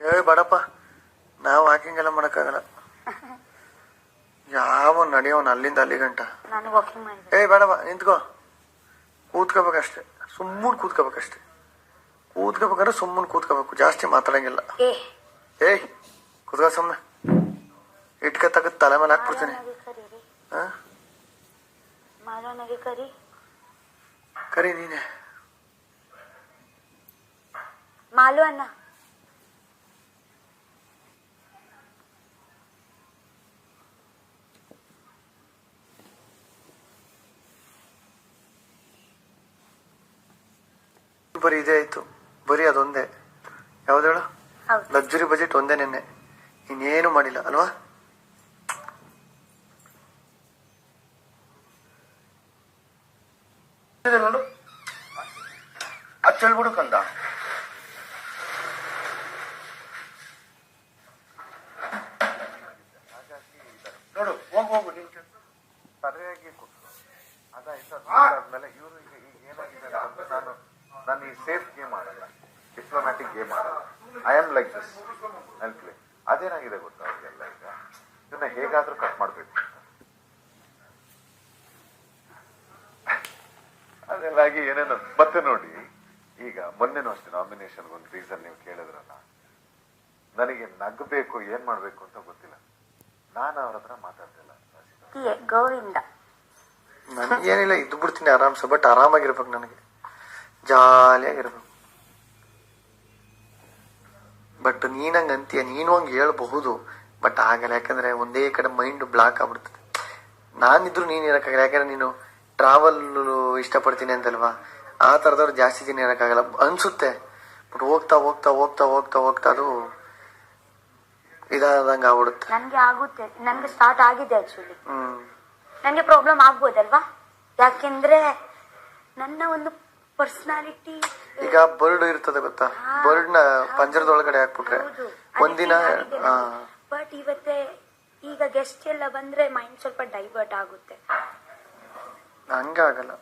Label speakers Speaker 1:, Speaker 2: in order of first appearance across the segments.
Speaker 1: ಹೇಳಿ ಬೇಡಪ್ಪ, ನಾವು ವಾಕಿಂಗ್ ಎಲ್ಲ ಮಾಡೋಕ್ಕಾಗಲ್ಲ. ಯಾವ ನಡೆಯೋನ್ ಅಲ್ಲಿಂದ ಅಲ್ಲಿ ಗಂಟ. ಬೇಡಪ್ಪ, ನಿಂತ್ಕೋ, ಕೂತ್ಕೋಬೇಕಷ್ಟೆ, ಸುಮ್ಮನೆ ಕೂತ್ಕೋಬೇಕಷ್ಟೆ. ಕೂತ್ಕೋಬೇಕಾದ್ರೆ ಸುಮ್ಮನೆ ಕೂತ್ಕೋಬೇಕು, ಜಾಸ್ತಿ ಮಾತಾಡಂಗಿಲ್ಲ. ಏಯ್ ಕೂತ್ಕೋ, ಸುಮ್ಮನೆ ಇಟ್ಕ ತಗದ್ ತಲೆ ಮೇಲೆ ಹಾಕ್ಬಿಡ್ತೀನಿ. ಕರಿ ನೀನೆ
Speaker 2: ಮಾಲು ಅಣ್ಣ.
Speaker 1: ಬರೀ ಇದೇ ಆಯ್ತು, ಬರೀ ಅದೊಂದೇ. ಯಾವ್ದು ಹೇಳು? ಲಕ್ಸುರಿ ಬಜೆಟ್ ಒಂದೇ ನೆನ್ನೆ, ಇನ್ನೇನು ಮಾಡಿಲ್ಲ ಅಲ್ವಾ? ನೋಡು, ಅಚ್ಚಳ್ಬಿಡು ಕಂದ. ನೋಡು, ಹೋಗು ನೀನ್ ಸರಿಯಾಗಿ ಕೊಟ್ಟು ಅದಾದ್ಮೇಲೆ ಇವರು ಈಗ ಏನಾಗಿದೆ ನಾನು ಈ ಸೇಫ್ ಗೇಮ್ ಆಡಲ್ಲ, ಡಿಪ್ಲೊಮ್ಯಾಟಿಕ್ ಗೇಮ್ ಆಡಲ್ಲ. I am like this and play. ಅದೇನಾಗಿದೆ ಗೊತ್ತಾ ಅವ್ರಿಗೆಲ್ಲ, ಈಗ ಇದನ್ನ ಹೇಗಾದ್ರೂ ಕಟ್ ಮಾಡ್ಬೇಕು. ಅದೆಲ್ಲಾಗಿ ಏನೇನು ಮತ್ತೆ ನೋಡಿ. ಈಗ ಮೊನ್ನೆನೂ ಅಷ್ಟೇ ನಾಮಿನೇಷನ್ ಒಂದು ರೀಸನ್ ನೀವು ಕೇಳಿದ್ರಲ್ಲ, ನನಗೆ ನಗ್ಬೇಕು ಏನ್ ಮಾಡ್ಬೇಕು ಅಂತ ಗೊತ್ತಿಲ್ಲ. ನಾನು ಅವ್ರ ಹತ್ರ ಮಾತಾಡ್ತಿಲ್ಲ.
Speaker 2: ಗೋವಿಂದ
Speaker 1: ನನಗೇನಿಲ್ಲ, ಇದ್ದು ಬಿಡ್ತೀನಿ ಆರಾಮ್ಸೆ, ಬಟ್ ಆರಾಮಾಗಿರ್ಬೇಕು, ನನಗೆ ಜಾಲಿಯಾಗಿರ್ಬೇಕು. ಬಟ್ ನೀನಂಗ ಅಂತೀಯ, ನೀನು ಹಂಗೆ ಹೇಳ್ಬಹುದು, ಬಟ್ ಆಗಲ್ಲ. ಯಾಕಂದ್ರೆ ಒಂದೇ ಕಡೆ ಮೈಂಡ್ ಬ್ಲಾಕ್ ಆಗ್ಬಿಡ್ತದೆ. ನಾನಿದ್ರು ನೀನ್ ಇರಕ್ಕಾಗಲ್ಲ, ಯಾಕಂದ್ರೆ ನೀನು ಟ್ರಾವೆಲ್ ಇಷ್ಟಪಡ್ತೀನಿ ಅಂತಲ್ವಾ, ಆ ತರದವ್ರು ಜಾಸ್ತಿ ದಿನ ಇರಕ್ಕಾಗಲ್ಲ ಅನ್ಸುತ್ತೆ. ಬಟ್ ಹೋಗ್ತಾ ಹೋಗ್ತಾ ಹೋಗ್ತಾ ಹೋಗ್ತಾ ಹೋಗ್ತಾ ಅದು ಇದಾದಂಗ ಆಗ್ಬಿಡುತ್ತೆ.
Speaker 2: ನನ್ಗೆ ಆಗುತ್ತೆ, ನನ್ಗೆ ಸ್ಟಾರ್ಟ್ ಆಗಿದೆ ಆಕ್ಚುಲಿ. ನನ್ಗೆ ಪ್ರಾಬ್ಲಮ್ ಆಗ್ಬೋದಲ್ವಾ? ಯಾಕೆಂದ್ರೆ ನನ್ನ ಒಂದು ಪರ್ಸನಾಲಿಟಿ.
Speaker 1: ಈಗ ಬರ್ಡ್ ಇರ್ತದೆ ಗೊತ್ತಾ, ಬರ್ಡ್ ನ ಪಂಜರದೊಳಗಡೆ ಹಾಕ್ಬಿಟ್ರೆ ಒಂದಿನ.
Speaker 2: ಬಟ್ ಇವತ್ತೆ ಈಗ ಗೆಸ್ಟ್ ಎಲ್ಲ ಬಂದ್ರೆ ಮೈಂಡ್ ಸ್ವಲ್ಪ ಡೈವರ್ಟ್ ಆಗುತ್ತೆ.
Speaker 1: ಹಂಗಾಗಲ್ಲ.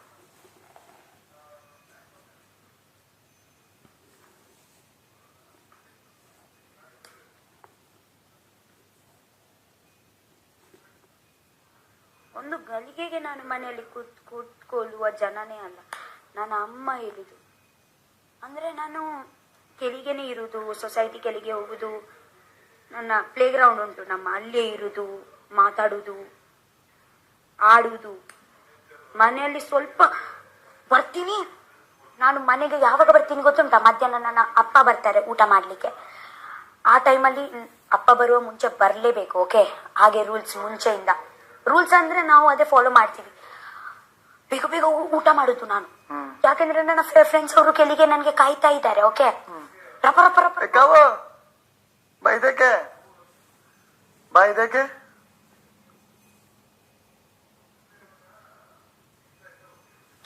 Speaker 2: ಒಂದು ಗಳಿಗೆಗೆ ನಾನು ಮನೆಯಲ್ಲಿ ಕೂತ್ಕೊಳ್ಳುವ ಜನನೇ ಅಲ್ಲ. ನನ್ನ ಅಮ್ಮ ಹೇಳಿದು ಅಂದ್ರೆ ನಾನು ಕೆಳಗೆನೆ ಇರುದು, ಸೊಸೈಟಿ ಕೆಳಗೆ ಹೋಗುದು, ನನ್ನ ಪ್ಲೇ ಗ್ರೌಂಡ್ ಉಂಟು ನಮ್ಮ, ಅಲ್ಲೇ ಇರುದು, ಮಾತಾಡುದು, ಆಡುದು. ಮನೆಯಲ್ಲಿ ಸ್ವಲ್ಪ ಬರ್ತೀನಿ ನಾನು. ಮನೆಗೆ ಯಾವಾಗ ಬರ್ತೀನಿ ಗೊತ್ತುಂಟಾ? ಮಧ್ಯಾಹ್ನ ನನ್ನ ಅಪ್ಪ ಬರ್ತಾರೆ ಊಟ ಮಾಡ್ಲಿಕ್ಕೆ. ಆ ಟೈಮಲ್ಲಿ ಅಪ್ಪ ಬರುವ ಮುಂಚೆ ಬರ್ಲೇಬೇಕು, ಓಕೆ? ಹಾಗೆ ರೂಲ್ಸ್ ಮುಂಚೆಯಿಂದ. ರೂಲ್ಸ್ ಅಂದ್ರೆ ನಾವು ಅದೇ ಫಾಲೋ ಮಾಡ್ತೀವಿ. ಬೇಗ ಬೇಗ ಊಟ ಮಾಡುದು ನಾನು, ಯಾಕಂದ್ರೆ ನನ್ನ ಫ್ರೆಂಡ್ಸ್ ಅವರು ಕೆಳಗೆ ನನ್ಗೆ ಕಾಯ್ತಾ ಇದ್ದಾರೆ. ಓಕೆ,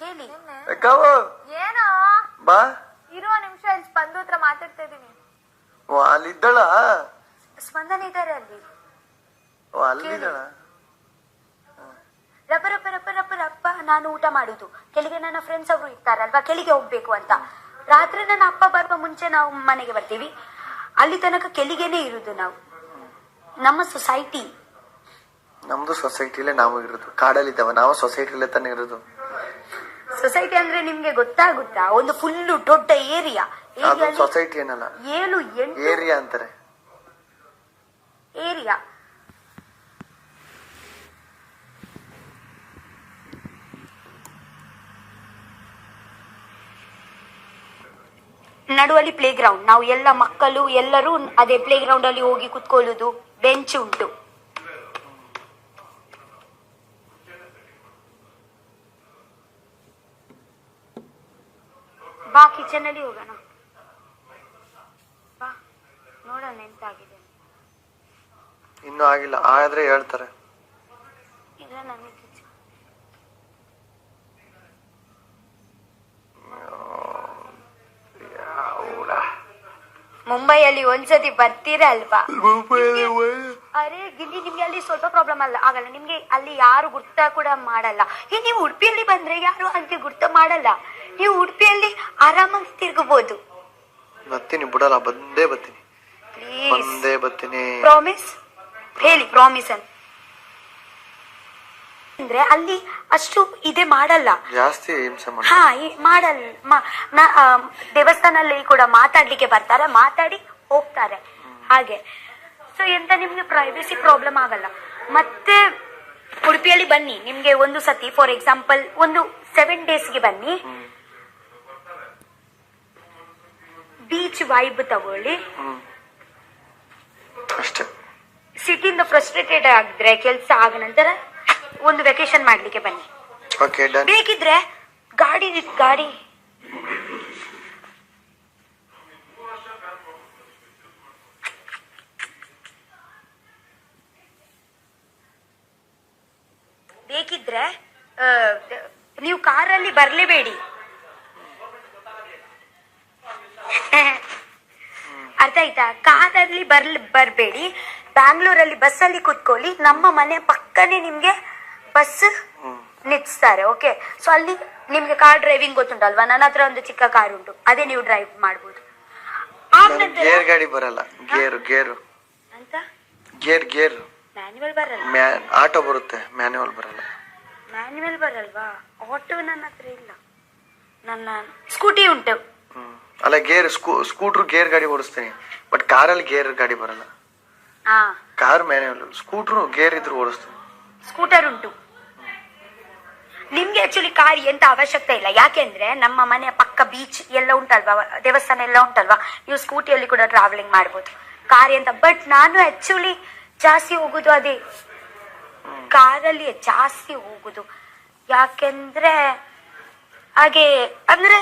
Speaker 2: ಕೇಳಿ
Speaker 3: ಏನೋ
Speaker 1: ಬಾ,
Speaker 3: ಇರುವ ನಿಮಿಷ ಇಲ್ಲಿ ಸ್ಪಂದು ಹತ್ರ ಮಾತಾಡ್ತಾ ಇದೀನಿ.
Speaker 1: ಅಲ್ಲಿದ್ದಳ
Speaker 2: ಸ್ಪಂದನ ಇದ್ದಾರೆ ಅಲ್ಲಿ.
Speaker 1: ಅಲ್ಲಿದ್ದಳ.
Speaker 2: ರಪ್ಪ ರಪ್ಪ ರಪ್ಪ ರಪ್ಪ ರಪ್ಪ ನಾನು ಊಟ ಮಾಡುದು. ಕೆಳಗೆ ನನ್ನ ಫ್ರೆಂಡ್ಸ್ ಅವರು ಇರ್ತಾರಲ್ವಾ, ಕೆಳಗೆ ಹೋಗ್ಬೇಕು ಅಂತ. ರಾತ್ರಿ ನನ್ನ ಅಪ್ಪ ಬರುವ ಮುಂಚೆ ನಾವು ಮನೆಗೆ ಬರ್ತೀವಿ. ಅಲ್ಲಿ ತನಕ ಕೆಳಗೆನೆ ಇರುದು ನಾವು. ನಮ್ಮ ಸೊಸೈಟಿ,
Speaker 1: ನಮ್ದು ಸೊಸೈಟಿಲೇ ನಾವು ಇರೋದು. ಕಾಡಲ್ಲಿದ್ದಾವ, ನಾವು ಸೊಸೈಟಿಲೇ ತಾನೇ ಇರೋದು.
Speaker 2: ಸೊಸೈಟಿ ಅಂದ್ರೆ ನಿಮ್ಗೆ ಗೊತ್ತಾಗುತ್ತಾ? ಒಂದು ಫುಲ್ ದೊಡ್ಡ ಏರಿಯಾ.
Speaker 1: ಸೊಸೈಟಿ ಏನಲ್ಲ,
Speaker 2: 7-8
Speaker 1: ಏರಿಯಾ ಅಂತಾರೆ.
Speaker 2: ಏರಿಯಾ ನಡುವಲ್ಲಿ ಪ್ಲೇ ಗ್ರೌಂಡ್. ನಾವು ಎಲ್ಲ ಮಕ್ಕಳು ಎಲ್ಲರೂ ಅದೇ ಪ್ಲೇ ಗ್ರೌಂಡ್ ಅಲ್ಲಿ ಹೋಗಿ ಕುತ್ಕೊಳ್ಳುದು. ಬೆಂಚ್ ಉಂಟು. ಬಾ ಕಿಚನ್ ಅಲ್ಲಿ ಹೋಗೋಣ, ಬಾ ನೋಡೋಣ ಎಂತಾಗಿದೆ.
Speaker 1: ಇನ್ನೂ ಆಗಿಲ್ಲ, ಆದ್ರೆ ಹೇಳ್ತಾರೆ.
Speaker 2: ಇಲ್ಲ ನನಗೆ ಮುಂಬೈಯಲ್ಲಿ ಒಂದ್ಸತಿ ಬರ್ತೀರಾ ಅಲ್ವಾ? ಅರೆ ಗಿಲ್ಲಿ, ನಿಮ್ಗೆ ಅಲ್ಲಿ ಸ್ವಲ್ಪ ಪ್ರಾಬ್ಲಮ್ ಆಗಲ್ಲ. ನಿಮ್ಗೆ ಅಲ್ಲಿ ಯಾರು ಗುರ್ತ ಕೂಡ ಮಾಡಲ್ಲ. ನೀವು ಉಡುಪಿಯಲ್ಲಿ ಬಂದ್ರೆ ಯಾರು ಹಂಗೆ ಗುರ್ತ ಮಾಡಲ್ಲ. ನೀವು ಉಡುಪಿಯಲ್ಲಿ ಆರಾಮಾಗಿ ತಿರ್ಗಬಹುದು.
Speaker 1: ಬರ್ತೀನಿ, ಬಿಡಲ್ಲ, ಬಂದೇ ಬರ್ತೀನಿ.
Speaker 4: ಬಂದೇ ಬರ್ತೀನಿ.
Speaker 2: ಪ್ರಾಮಿಸ್ ಹೇಳಿ ಪ್ರಾಮಿಸ್ ಅಂತ ಅಂದ್ರೆ ಅಲ್ಲಿ ಅಷ್ಟು ಇದೆ ಮಾಡಲ್ಲ,
Speaker 4: ಜಾಸ್ತಿ ಹಿಂಸೆ ಮಾಡಿ.
Speaker 2: ಹಾ ಮಾಡಲ್ಲ. ದೇವಸ್ಥಾನಲ್ಲಿ ಕೂಡ ಮಾತಾಡ್ಲಿಕ್ಕೆ ಬರ್ತಾರೆ, ಮಾತಾಡಿ ಹೋಗ್ತಾರೆ ಹಾಗೆ. ಸೊ ಎಂತ ನಿಮ್ಗೆ ಪ್ರೈವೇಸಿ ಪ್ರಾಬ್ಲಮ್ ಆಗಲ್ಲ. ಮತ್ತೆ ಉಡುಪಿಯಲ್ಲಿ ಬನ್ನಿ, ನಿಮ್ಗೆ ಒಂದು ಸತಿ ಫಾರ್ ಎಕ್ಸಾಂಪಲ್ ಒಂದು 7 ಡೇಸ್ಗೆ ಬನ್ನಿ, ಬೀಚ್ ವೈಬ್ ತಗೊಳ್ಳಿ
Speaker 4: ಅಷ್ಟೇ.
Speaker 2: ಸಿಟಿಯಿಂದ ಫ್ರಸ್ಟ್ರೇಟೆಡ್ ಆಗಿದ್ರೆ ಕೆಲಸ ಆಗ ನಂತರ ಒಂದು ವೆಕೇಶನ್ ಮಾಡ್ಲಿಕ್ಕೆ ಬನ್ನಿ.
Speaker 4: Okay done.
Speaker 2: ಬೇಕಿದ್ರೆ ಗಾಡಿ ಬೇಕಿದ್ರೆ ನೀವು ಕಾರಲ್ಲಿ ಬರ್ಲೇಬೇಡಿ. ಅರ್ಥ ಆಯ್ತಾ? ಕಾರಲ್ಲಿ ಬರ್ಬೇಡಿ. ಬ್ಯಾಂಗ್ಳೂರಲ್ಲಿ ಬಸ್ಸಲ್ಲಿ ಕುತ್ಕೊಳ್ಳಿ, ನಮ್ಮ ಮನೆ ಪಕ್ಕನೆ ನಿಮ್ಗೆ ಬಸ್ ನಿಲ್ಲಿಸ್ತಾರೆ. ಓಕೆ, ಸೊ ಅಲ್ಲಿ ನಿಮ್ಗೆ ಕಾರ್ ಡ್ರೈವಿಂಗ್ ಗೊತ್ತುಂಟಲ್ವಾ? ನನ್ನ ಹತ್ರ ಒಂದು ಚಿಕ್ಕ ಕಾರ್ ಉಂಟು, ಅದೇ ನೀವು ಡ್ರೈವ್ ಮಾಡ್ಬೋದು.
Speaker 4: ಗೇರ್ ಗಾಡಿ ಬರಲ್ಲ. ಗೇರು
Speaker 2: ಅಂತ
Speaker 4: ಗೇರ್
Speaker 2: ಮ್ಯಾನ್ಯುವಲ್ ಬರಲ್ಲ.
Speaker 4: ಆಟೋ ಬರುತ್ತೆ, ಮ್ಯಾನ್ಯುವಲ್ ಬರಲ್ಲ.
Speaker 2: ಮ್ಯಾನ್ಯುವಲ್ ಬರಲ್ವಾ? ಆಟೋ ನನ್ನ ಹತ್ರ ಇಲ್ಲ, ನನ್ನ ಸ್ಕೂಟಿ ಉಂಟು.
Speaker 4: ಅಲ್ಲ ಗೇರ್ ಸ್ಕೂಟ್ರು ಗೇರ್ ಗಾಡಿ ಓಡಿಸ್ತೀನಿ, ಬಟ್ ಕಾರಲ್ಲಿ ಗೇರ್ ಗಾಡಿ ಬರಲ್ಲ. ಕಾರ್ ಮ್ಯಾನ್ಯುವಲ್, ಸ್ಕೂಟ್ರು ಗೇರ್ ಇದ್ರು ಓಡಿಸ್ತೀನಿ.
Speaker 2: ಸ್ಕೂಟರ್ ಉಂಟು. ನಿಮ್ಗೆ ಆಕ್ಚುಲಿ ಕಾರ್ ಎಂತ ಅವಶ್ಯಕತೆ ಇಲ್ಲ, ಯಾಕೆಂದ್ರೆ ನಮ್ಮ ಮನೆಯ ಪಕ್ಕ ಬೀಚ್ ಎಲ್ಲ ಉಂಟಲ್ವಾ, ದೇವಸ್ಥಾನ ಎಲ್ಲ ಉಂಟಲ್ವಾ, ನೀವು ಸ್ಕೂಟಿಯಲ್ಲಿ ಕೂಡ ಟ್ರಾವೆಲಿಂಗ್ ಮಾಡ್ಬೋದು. ಕಾರ್ ಎಂತ, ಬಟ್ ನಾನು ಆಕ್ಚುಲಿ ಜಾಸ್ತಿ ಹೋಗುದು ಅದೇ ಕಾರಲ್ಲಿ ಜಾಸ್ತಿ ಹೋಗುದು. ಯಾಕೆಂದ್ರೆ ಹಾಗೆ ಅಂದ್ರೆ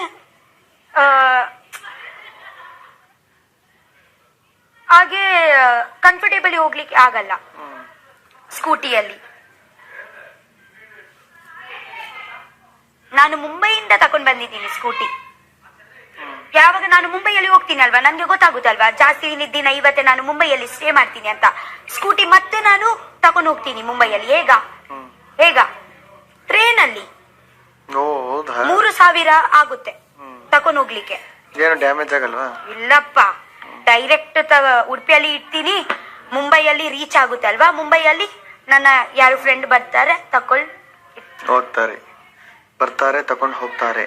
Speaker 2: ಹಾಗೆ ಕಂಫರ್ಟೇಬಲಿ ಹೋಗ್ಲಿಕ್ಕೆ ಆಗಲ್ಲ ಸ್ಕೂಟಿಯಲ್ಲಿ. ನಾನು ಮುಂಬೈಯಿಂದ ತಕೊಂಡ್ ಬಂದಿದ್ದೀನಿ ಸ್ಕೂಟಿ. ಯಾವಾಗ ನಾನು ಮುಂಬೈಯಲ್ಲಿ ಹೋಗ್ತೀನಿ ಅಲ್ವಾ, ನನ್ಗೆ ಗೊತ್ತಾಗುತ್ತಲ್ವಾ ಜಾಸ್ತಿ ದಿನ ಇವತ್ತೇ ನಾನು ಮುಂಬೈಯಲ್ಲಿ ಸ್ಟೇ ಮಾಡ್ತೀನಿ ಅಂತ. ಸ್ಕೂಟಿ ಮತ್ತೆ ನಾನು ತಕೊಂಡು ಹೋಗ್ತೀನಿ ಮುಂಬೈಯಲ್ಲಿ. ಹೇಗ ಟ್ರೈನ್ ಅಲ್ಲಿ 3,000 ಆಗುತ್ತೆ ತಕೊಂಡು ಹೋಗ್ಲಿಕ್ಕೆ.
Speaker 4: ಏನು ಡ್ಯಾಮೇಜ್ ಆಗಲ್ವಾ?
Speaker 2: ಇಲ್ಲಪ್ಪ, ಡೈರೆಕ್ಟ್ ಉಡುಪಿಯಲ್ಲಿ ಇಡ್ತೀನಿ, ಮುಂಬೈಯಲ್ಲಿ ರೀಚ್ ಆಗುತ್ತೆ ಅಲ್ವಾ. ಮುಂಬೈಯಲ್ಲಿ ನನ್ನ ಯಾರು ಫ್ರೆಂಡ್ ಬರ್ತಾರೆ,
Speaker 4: ಬರ್ತಾರೆ ತಕೊಂಡು ಹೋಗ್ತಾರೆ.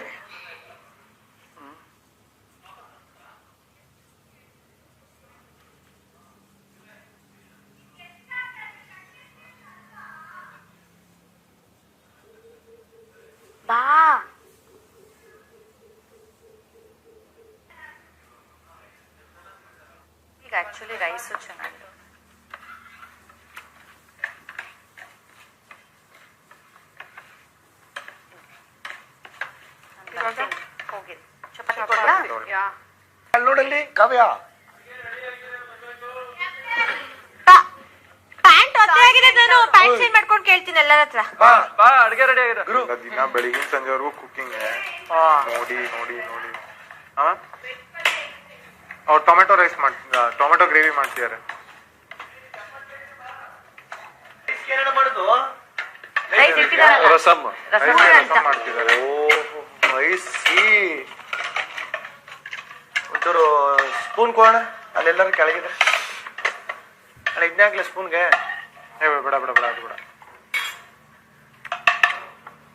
Speaker 2: ಬಾ ಈಗ ಆಕ್ಚುಲಿ ರೈಸು ಚೆನ್ನಾಗಿದೆ. ಹೋಗಿ ಚಪಾತಿ ಕೊಡ್ಲಾ?
Speaker 1: ನೋಡಲ್ಲಿ ಕಾವ್ಯ,
Speaker 2: ಪ್ಯಾಂಟ್ ಹೊತ್ತಾಗಿದೆ, ನಾನು ಪ್ಯಾಂಟ್ ಚೇಂಜ್ ಮಾಡ್ಕೊಂಡು ಕೇಳ್ತೀನಿ ಎಲ್ಲರ ಹತ್ರ.
Speaker 5: ಅಡಿಗೆ ರೆಡಿ ಆಗಿದೆ.
Speaker 1: ದಿನ ಬೆಳಿಗ್ಗೆ ಸಂಜೆವರೆಗೂ ಕುಕಿಂಗ್ ನೋಡಿ ನೋಡಿ ನೋಡಿ. ಅವ್ರು ಟೊಮೆಟೊ ರೈಸ್ ಟೊಮೆಟೊ ಗ್ರೇವಿ ಮಾಡ್ತಿದ್ದಾರೆ. ರಸಮ್ ಮಾಡ್ತಿದ್ದಾರೆ.
Speaker 4: ಒಂಚೂರು ಸ್ಪೂನ್ ಕೊಡೋಣ, ಅಲ್ಲೆಲ್ಲರೂ ಕೆಳಗಿದೆ. ಅಲ್ಲ ಇದ್ನಾಗ್ಲ ಸ್ಪೂನ್ಗೆ
Speaker 1: ಬೇಡ ಬೇಡ ಬೇಡ ಅದು ಬೇಡ.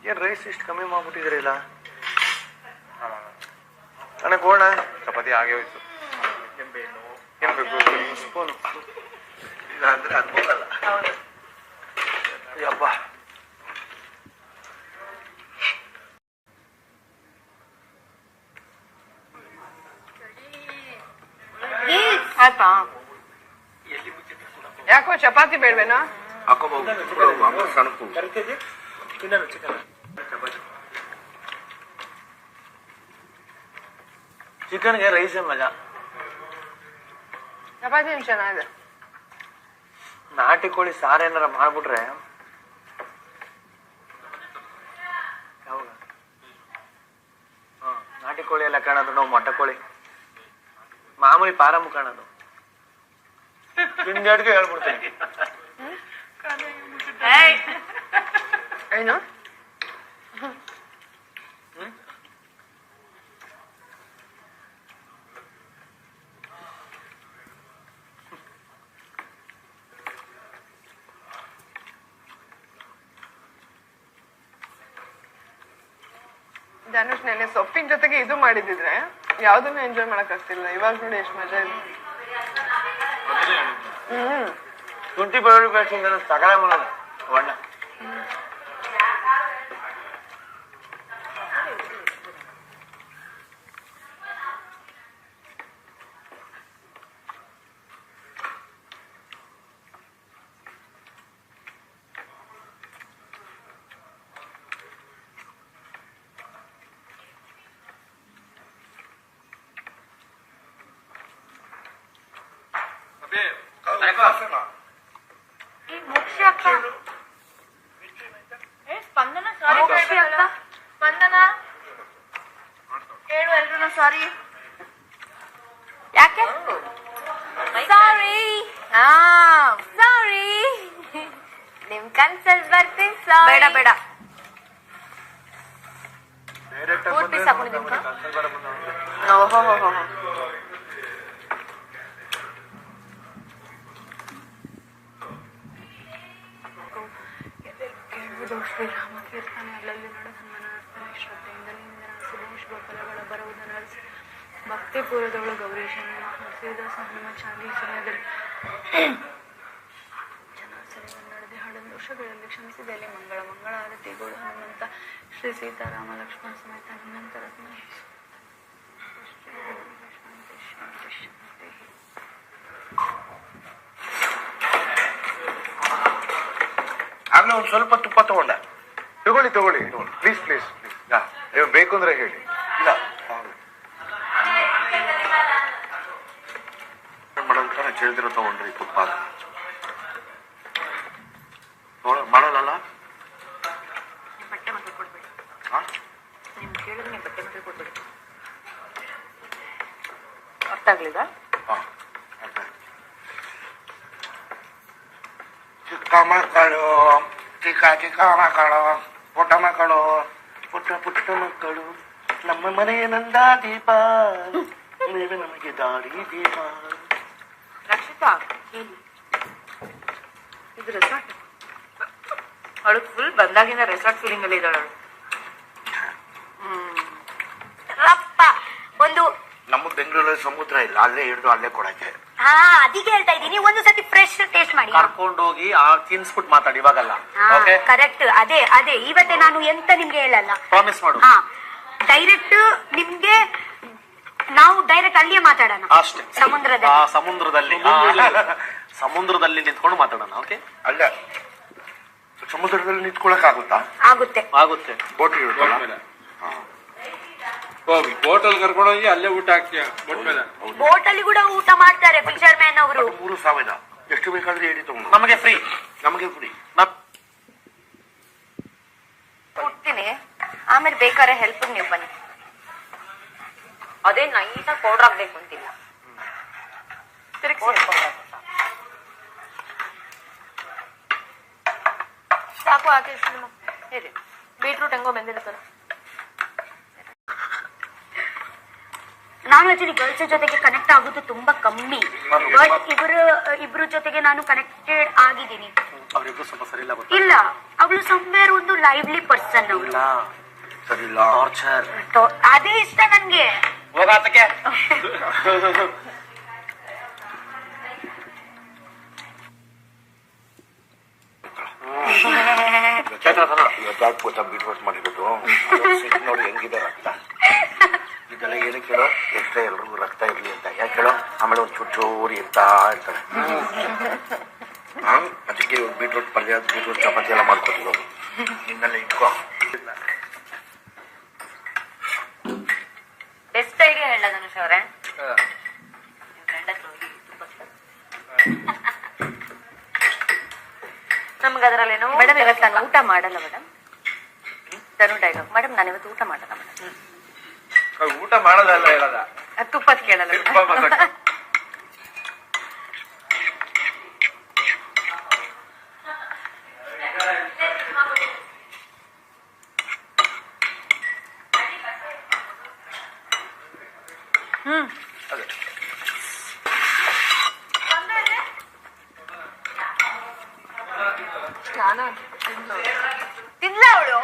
Speaker 4: ಏನ್ ರೈಸ್ ಇಷ್ಟು ಕಮ್ಮಿ ಮಾಡ್ಬಿಟ್ಟಿದ್ರಿ ಇಲ್ಲ ಅಣ್ಣ? ಕೋಣ
Speaker 1: ಚಪಾತಿ ಹಾಗೆ ಹೋಯ್ತು. ಏನ್ ಬೇಕು
Speaker 4: ಸ್ಪೂನ್? ಇಲ್ಲ ಅಂದ್ರೆ ಅದು ಹೋಗಲ್ಲ. ಅಯ್ಯಪ್ಪ,
Speaker 3: ಆಯ್ತಾ? ಯಾಕೋ ಚಪಾತಿ ಬೇಡವೇನಾ?
Speaker 4: ಚಿಕನ್ಗೆ ರೈಸೇ ಮಜಾ.
Speaker 3: ಚಪಾತಿ ಚೆನ್ನಾಗಿದೆ.
Speaker 4: ನಾಟಿ ಕೋಳಿ ಸಾರು ಏನಾರ ಮಾಡ್ಬಿಟ್ರೆ ಯಾವಾಗ ನಾಟಿ ಕೋಳಿ ಎಲ್ಲ ಕಾಣೋದು, ನಾವು ಮೊಟ್ಟೆ ಕೋಳಿ ಮಾಮೂಲಿ ಪಾರಮ್ಮು ಕಾಣೋದು. ತಿಂಡಿ ಹೇಳ್ಬಿಡ್ತೀನಿ.
Speaker 3: ಏನು ಧನುಷ್ ನೆನೆ ಸೊಪ್ಪಿನ ಜೊತೆಗೆ ಇದು ಮಾಡಿದಿದ್ರೆ ಯಾವ್ದನ್ನು ಎಂಜಾಯ್ ಮಾಡಕ್ ಆಗ್ತಿಲ್ಲ. ಇವಾಗ ನೋಡಿ ಎಷ್ಟು ಮಜಾ ಇದೆ.
Speaker 4: ಶುಂಠಿ ಬೆಳ್ಳುಳ್ಳಿ ಪೇಸ್ಟ್ ಸಗಳೆ ಮಾಡೋದು ಒಳ್ಳೆ.
Speaker 2: ಸ್ಪಂದನ ಹೇಳು ಎಲ್ರು ಸಾರಿ. ಯಾಕೆ ಸಾರಿ? ಸಾರಿ ನಿಮ್ ಕನ್ಸಲ್ ಬರ್ತೀನಿ. ಬೇಡ ಬೇಡ ಊಟ ಪೀಸ್ ಹಾಕೊಂಡಿದ್ದೀನಿ. ಓಹೋ
Speaker 3: ಶ್ರೀರಾಮ ಕೀರ್ತನೆ ಅಲ್ಲಲ್ಲಿ ನಡು ಹನುಮನಾರ್ಥನೆ ಶ್ರದ್ಧೆಯಿಂದ ಶುಭ ಫಲಗಳ ಬರುವುದನ್ನು ನಡೆಸಿ ಭಕ್ತಿ ಪೂರ್ವದವಳು ಗೌರೀಶನ ಶ್ರೀದಾಸ ಹನುಮ ಚಾಂದಿ ಸಮಯದಲ್ಲಿ ಜನಾಸರಿಗಳು ನಡೆದು ಹಡನ್ ದೋಷಗಳಲ್ಲಿ ಕ್ಷಮಿಸಿದಲ್ಲಿ ಮಂಗಳ ಮಂಗಳ ಆರತಿಗಳು ಹನುಮಂತ ಶ್ರೀ ಸೀತಾರಾಮ ಲಕ್ಷ್ಮಣ ಸಮೇತ ಹನುಮಂತ ರತ್ನ ಶಾಂತಿ ಶಾಂತಿ ಶಾಂತಿ.
Speaker 1: ಆಗ್ಲೇ ಒಂದ್ ಸ್ವಲ್ಪ ತುಪ್ಪ ತಗೊಂಡ. ತಗೊಳ್ಳಿ ಪ್ಲೀಸ್ ಪ್ಲೀಸ್ ನೀವು ಬೇಕು ಅಂದ್ರೆ ಹೇಳಿ. ಇಲ್ಲ ಮಾಡೋಂತ ಕೇಳಿದಿರೋ ತಗೊಂಡ್ರಿ ತುಪ್ಪ ಮಾಡೋದಲ್ಲ.
Speaker 2: ಬಟ್ಟೆ ಮಕ್ಕಳು ಕೊಡ್ಬೇಡಿ. ನಿಮ್ ಕೇಳಿದ್ರೆ ನೀವು ಬಟ್ಟೆ ಮಕ್ಕಳು ಕೊಡ್ಬೇಡಿ. ಅರ್ಥ ಆಗ್ಲಿಲ್ಲ?
Speaker 1: ಚಿಕ್ಕ ಮಕ್ಕಳು ಚಿಕ್ಕ ಮಕ್ಕಳು ಪುಟ್ಟ ಮಕ್ಕಳು ಪುಟ್ಟ ಮಕ್ಕಳು ನಮ್ಮ ಮನೆಯ ನಂದ ದೀಪ ನೀವೇ ನಮಗೆ ದಾರಿ ದೀಪ.
Speaker 2: ರಕ್ಷಿತಾ ಹೇಳಿ. ಇದು ರೆಸಾರ್ಟ್ ಅವಳು ಫುಲ್ ಬಂದಾಗಿಂದ ರೆಸಾರ್ಟ್ ಫೀಲಿಂಗ್ ಅಲ್ಲಿ ಇದ್ದಾಳು. ಒಂದು
Speaker 1: ನಮ್ಮ ಬೆಂಗಳೂರಲ್ಲಿ ಸಮುದ್ರ ಇಲ್ಲ, ಅಲ್ಲೇ ಹಿಡಿದು ಅಲ್ಲೇ ಕೊಡಕ್ಕೆ.
Speaker 2: ಅದಕ್ಕೆ ಹೇಳ್ತಾ ಇದ್ದೀನಿ, ಒಂದು ಸತಿ ಫ್ರೆಶ್ ಟೇಸ್ಟ್ ಮಾಡಿ
Speaker 4: ಕರ್ಕೊಂಡೋಗಿ ತಿನ್ಸ್ಬಿಟ್ಟು ಮಾತಾಡಿ ಇವಾಗಲ್ಲ.
Speaker 2: ಕರೆಕ್ಟ್. ಅದೇ ಇವತ್ತೇ ನಾನು ಎಂತ ನಿಮ್ಗೆ ಹೇಳಲ್ಲ,
Speaker 4: ಪ್ರಾಮಿಸ್ ಮಾಡು.
Speaker 2: ಡೈರೆಕ್ಟ್ ನಿಮ್ಗೆ ನಾವು ಡೈರೆಕ್ಟ್ ಅಲ್ಲಿಯೇ ಮಾತಾಡೋಣ
Speaker 4: ಅಷ್ಟೇ. ಸಮುದ್ರದಲ್ಲಿ ನಿಂತ್ಕೊಂಡು ಮಾತಾಡೋಣ. ಓಕೆ?
Speaker 1: ಅಲ್ಲ ಸಮುದ್ರದಲ್ಲಿ ನಿಂತ್ಕೊಳಕ್ ಆಗುತ್ತಾ?
Speaker 2: ಆಗುತ್ತೆ.
Speaker 1: ಬೋಟ್ ಇರುತ್ತಲ್ಲ,
Speaker 5: ಹೋಟೆಲ್ ಕರ್ಕೊಂಡೋಗಿ ಅಲ್ಲೇ ಊಟ ಹಾಕ್ತೀಯ.
Speaker 2: ಬೋಟ್ ಅಲ್ಲಿ ಕೂಡ ಊಟ ಮಾಡ್ತಾರೆ ಫಿಶರ್ ಮ್ಯಾನ್ ಅವರು.
Speaker 1: 3,000 ಎಷ್ಟು ಬೇಕಾದ್ರೆ ಹೇಳಿ ತಗೊಂಡು
Speaker 4: ನಮಗೆ ಫ್ರೀ.
Speaker 2: ಕೊಡ್ತೀನಿ, ಆಮೇಲೆ ಬೇಕಾದ್ರೆ ಹೆಲ್ಪ್ ನೀವು ಬನ್ನಿ. ಅದೇ ನೈಸಾಗಿ ಪೌಡರ್ ಆಗ್ಬೇಕು ಅಂತಿಲ್ಲ. ಸಾಕು ಹಾಕಿ. ಹೇಳಿ ಬೀಟ್ರೂಟ್ ಹೆಂಗೋ ಬೆಂದಿರುತ್ತಲ್ಲ. ನಾನು ಆಕ್ಚುಲಿ ಗರ್ಲ್ಸ್ ಜೊತೆಗೆ ಕನೆಕ್ಟ್ ಆಗೋದು ತುಂಬಾ ಕಮ್ಮಿ. ಇಬ್ರು ಜೊತೆಗೆ ನಾನು ಕನೆಕ್ಟೆಡ್ ಆಗಿದ್ದೀನಿ.
Speaker 4: ಅವರಿಬ್ರು ಸ್ವಲ್ಪ ಸರಿ
Speaker 2: ಇಲ್ಲ, ಅವಳು ಸಮ್ವೇರ್ ಒಂದು ಲೈವ್ಲಿ ಪರ್ಸನ್. ಅದೇ ಇಷ್ಟ ನನ್ಗೆ.
Speaker 4: ಹೋಗಾತಕ್ಕೆ
Speaker 1: ಬೀಟ್ರೋಟ್ ಮಾಡಿರೋದು ನೋಡಿ ಹೆಂಗಿದೆ ರಕ್ತ. ಇದೆಲ್ಲ ಏನಕ್ಕೆ ಹೇಳೋ, ಎಕ್ಸ್ಟ್ರಾ ಎಲ್ರಿಗೂ ರಕ್ತ ಇರ್ಲಿ ಅಂತ. ಯಾಕೆ ಹೇಳೋ, ಆಮೇಲೆ ಒಂದು ಚೂರಿ ಇರ್ತಾ ಇರ್ತಾರೆ. ಅದಕ್ಕೆ ಬೀಟ್ರೋಟ್ ಪಲ್ಯ, ಬೀಟ್ರೋಟ್ ಚಪಾತಿ ಎಲ್ಲ ಮಾಡ್ಕೊತೀವಿ. ನಿನ್ನೆಲ್ಲ ಇಟ್ಕೋ.
Speaker 2: ಬೆಸ್ಟ್ ಐಡಿಯಾ ಹೇಳ ಧನುಷ್ ಅವರೇ. ನಮ್ಗೆ ಅದರಲ್ಲೇನೋ ಮೇಡಮ್ ಇವತ್ತು ನಾನು ಊಟ ಮಾಡಲ್ಲ ಮೇಡಮ್. ಧನು ಡೈಲಾಗ್ ಮೇಡಮ್, ನಾನು ಇವತ್ತು ಊಟ ಮಾಡಲ್ಲ ಮೇಡಮ್.
Speaker 5: ಊಟ ಮಾಡೋದಲ್ಲ ಹೇಳದ,
Speaker 2: ತುಪ್ಪದ ಕೇಳಲ್ಲ. ತಿನ್ಲ ಅವಳು.